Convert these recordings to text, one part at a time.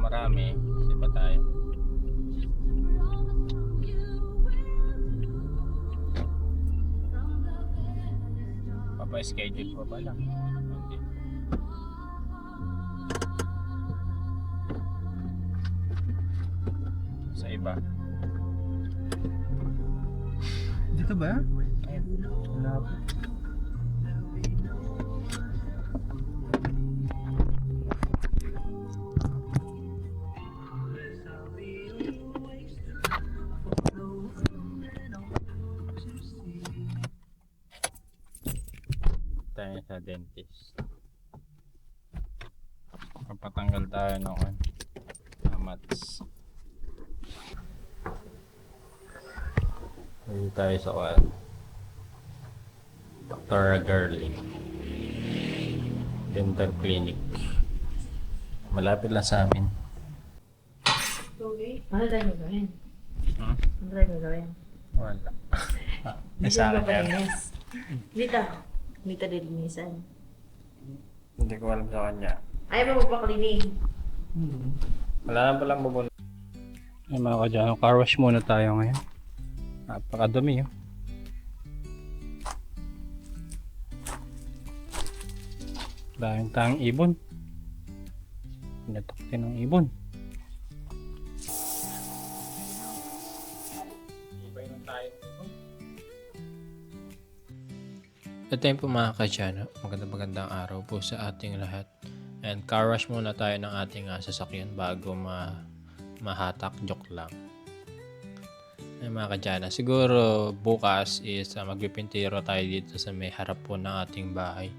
marami, kasi pa tayo. Papa-schedule pa pala. Hindi. Sa iba. Dito ba? Ayun. Malapit. Tayo sa dentist. Papatanggal tayo ng mats. Dito tayo sa Dr. Girly Dental Clinic. Malapit lang sa amin. Okay. Ano tayo gagawin? Hmm? Ano tayo gagawin? Wala. Sa akin yan. Dito. Dito dilinisan. Hindi ko alam sa kanya. Ayaw mo magpa-cleaning. Wala na palang bubon. Ay mga kadyano, car wash muna tayo ngayon. Napakadumi yun. Daming tayong ibon. Pinatok din ng ibon. Ibay na tayo ibon. Ito yung po mga kadyano. Magandang araw po sa ating lahat. And car wash muna tayo ng ating sasakyan bago mahatak. Joke lang. Ay mga kadyana, siguro bukas is magpipintiro tayo dito sa may harap po ng ating bahay.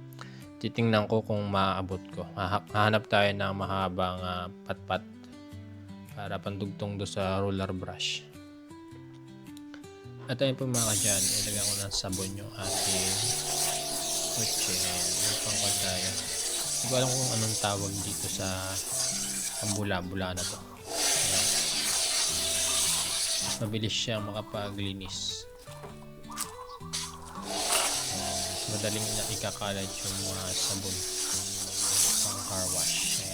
Titingnan ko kung maaabot ko. Hahanap tayo ng mahabang patpat para pandugtong do sa roller brush. At ayun po mga kadyana, ilagyan ko ng sabon yung ating kutsi. May pangkod tayo. Hindi ko alam kung anong tawag dito sa bula-bula na to. Mabilis siyang makapaglinis. Madaling na ikakalat yung sabon pang car wash.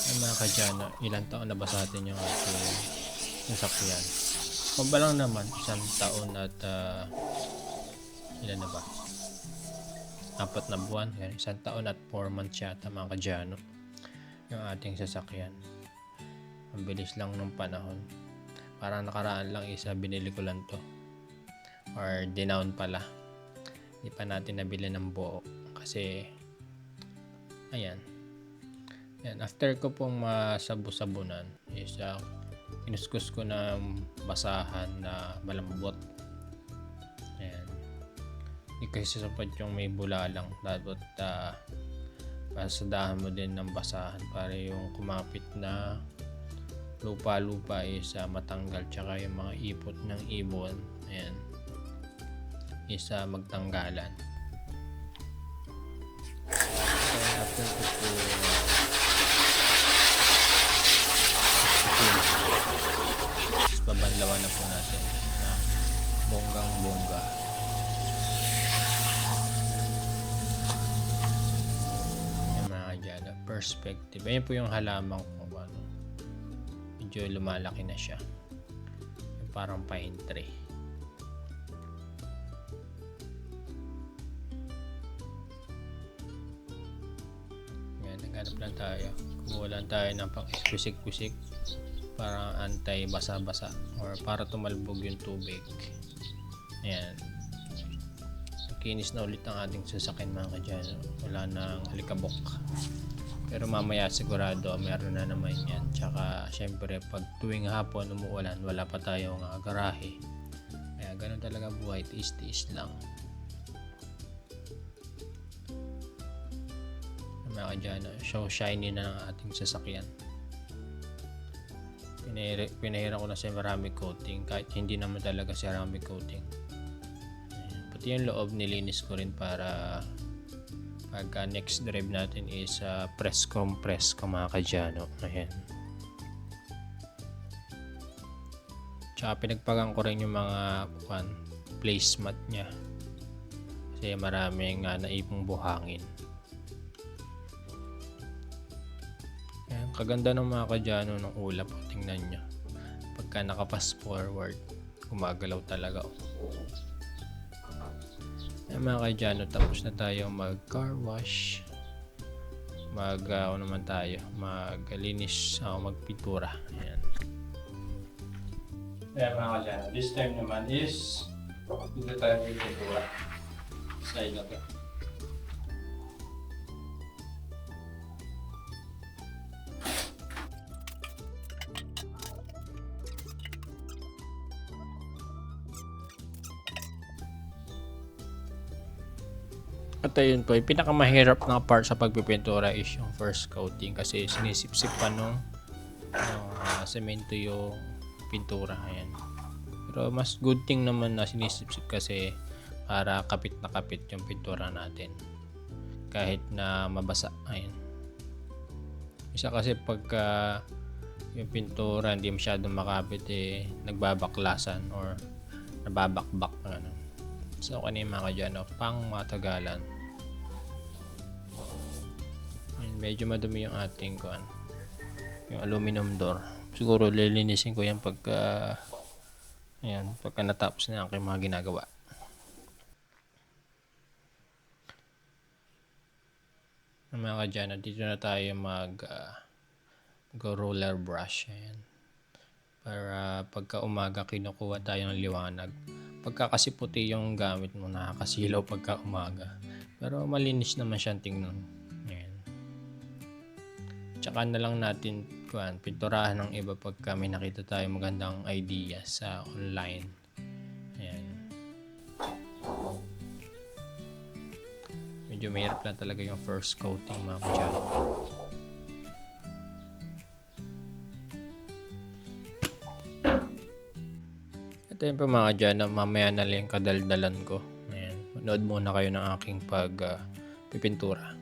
Ay mga kadyana, ilang taon na ba sa atin yung ating nasakyan? Mabalang naman, 1 taon at ilan na ba? 4 na buwan. 1 taon at 4 months yata mga kadyano yung ating sasakyan. Ang bilis lang nung panahon. Parang nakaraan lang binili ko lang to. Or dinown pala. Hindi pa natin nabili ng buo. Kasi, ayan. Yan. After ko pong masabu-sabunan is inuskus ko na basahan na malambot. Ayan. Hindi kasi sapat yung may bula lang. Dapat pasadahan mo din ng basahan para yung kumapit na lupa-lupa is matanggal, tsaka yung mga ipot ng ibon ayan is magtanggalan. So after ko po babanlawan na po natin na bonggang bongga. Yung mga kadyana, perspective. Ayan po yung halaman ko. Medyo lumalaki na siya. Parang pine tree. Yan, naghanap lang tayo. Kumuha lang tayo ng pang-kusik-kusik. Parang anti-basa-basa. Or para tumalbog yung tubig. Ayan. Kinis na ulit ang ating sasakyan mga kadyano. Wala nang alikabok. Pero mamaya sigurado meron na naman yan. Tsaka syempre pag tuwing hapon umuulan, wala pa tayong garahe. Kaya ganun talaga buhay, tiis-tiis lang. Mga kadyano, so shiny na ang ating sasakyan. Pinahiran ko na sa ceramic coating kahit hindi naman talaga ceramic coating. Ayan. Pati yung loob nilinis ko rin para pagka next drive natin is press compress ko mga kadyano. Ayan. Tsaka pinagpagan ko rin yung mga placemat nya kasi maraming naipong buhangin. Kaganda ng mga kadyano ng ulap. Tingnan nyo. Pagka naka-fast forward, gumagalaw talaga. Ayan mga kadyano, tapos na tayo mag car wash. Ano naman tayo, maglinis, magpintura. Ayan. Ayan mga kadyano, this time naman is dito tayo magpintura. Side na to. At ayun po, yung pinakamahirap na part sa pagpipintura is yung first coating kasi sinisipsip pa nung semento yung pintura. Ayan. Pero mas good thing naman na sinisipsip kasi para kapit na kapit yung pintura natin kahit na mabasa. Ayan. Isa kasi pagka yung pintura hindi masyadong makapit nagbabaklasan or nababakbak na ganun. So kanina mga kadyano, pang matagalan. Medyo madumi yung ating yung aluminum door. Siguro lilinisin ko yan pagka natapos na ang aking mga ginagawa. Mga kadyano, dito na tayo roller brush. Ayan. Para pagka umaga kinukuha tayo ng liwanag. Pagka kasi puti yung gamit mo, nakakasilaw pagka umaga. Pero malinis naman siyang tingnan. Ayan. Tsaka na lang natin pinturahan ng iba pagka may nakita tayo magandang idea sa online. Ayan. Medyo mahirap lang talaga yung first coating mga kadyano. Ito yun pa mga kadyano, mamaya na lang yung kadaldalan ko. Ayan. Manood muna kayo ng aking pipintura.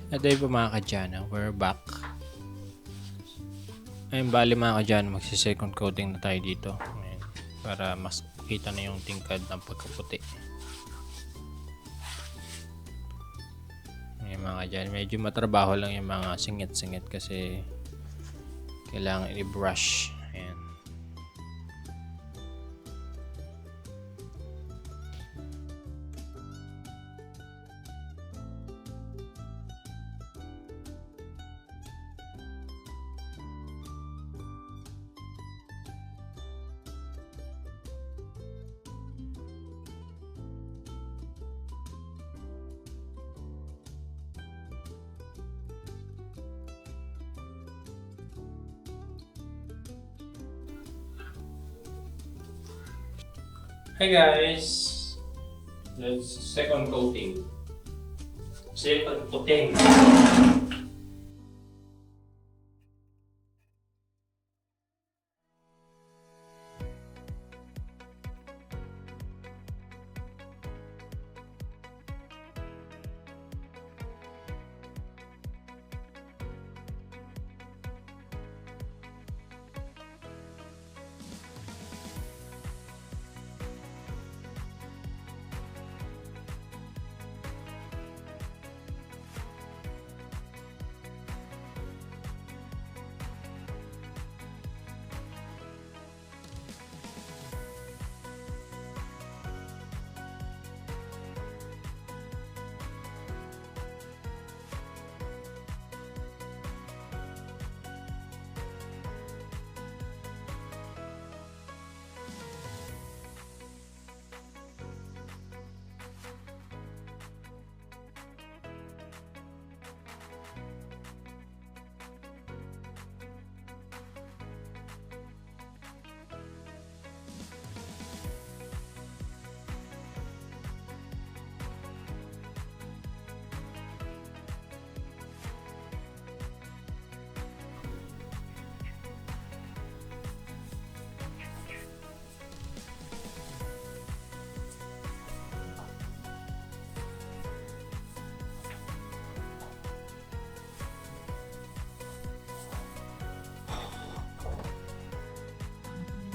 Ito yung mga kadyana, we're back. Ayun, bali mga kadyana, magsi-second coating na tayo dito. Ayan, para mas kita na yung tingkad ng pagkaputi. Ayan mga kadyana, medyo matrabaho lang yung mga singit-singit kasi kailangan i-brush. Ayan. Hey guys! Let's second coating. Second coating.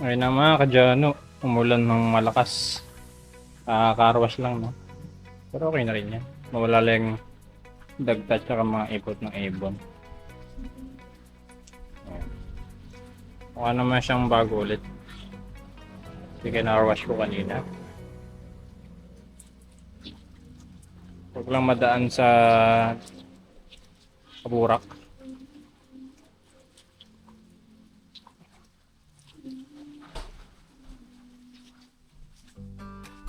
Ayun na mga kadyano, umulan ng malakas. Karwas lang, no? Pero okay na rin yan. Mawala lang yung dagta tsaka mga ipot ng ibon. Ayan. Mukha naman siyang bago ulit. Kasi kinarwash ko kanina. Huwag lang madaan sa kaburak.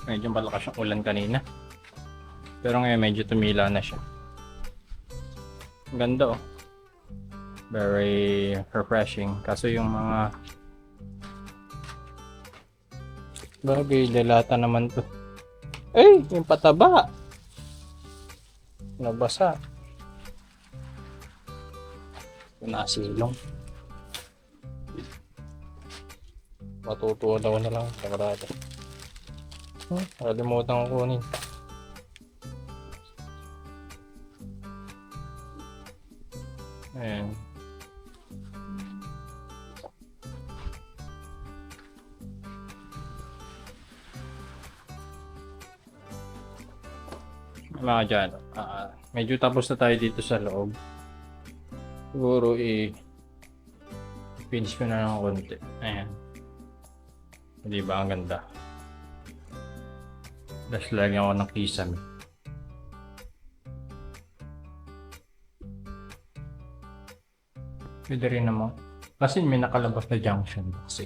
Medyo malakas yung ulan kanina. Pero ngayon medyo tumila na siya. Ang ganda oh. Very refreshing. Kaso yung mga bagay, lalata naman to. Eh, yung pataba. Nabasa. Nasilong. Matutuwa daw na lang. Sagrado. Nakalimutan ko kunin. Ayan. Mga dyan, medyo tapos na tayo dito sa loob. Siguro finish ko na ng konti. Ayan. Di ba ang ganda? Tapos lagyan ako ng kisame. Pwede rin naman. Kasi may nakalabas na junction kasi.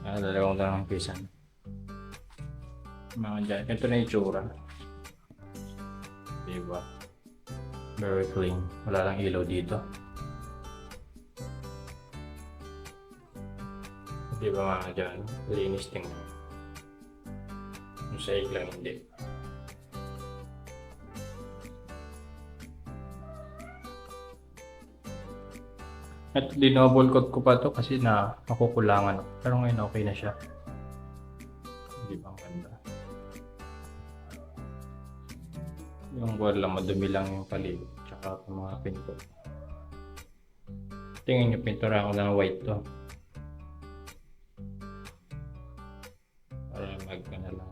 Lalagyan ko na ng kisame. Mga dyan. Ito na yung tsura. Diba? Very clean. Wala lang ilaw dito. Diba mga dyan? Linis tingnan. Yung sahig lang hindi. At dinouble coat ko pa to kasi makukulangan. Pero ngayon okay na siya. Diba ang ganda? Yung wall lang, madumi lang yung paligid. Saka itong mga pinto. Tingin nyo, pintura ko ng white to. Para mag na lang.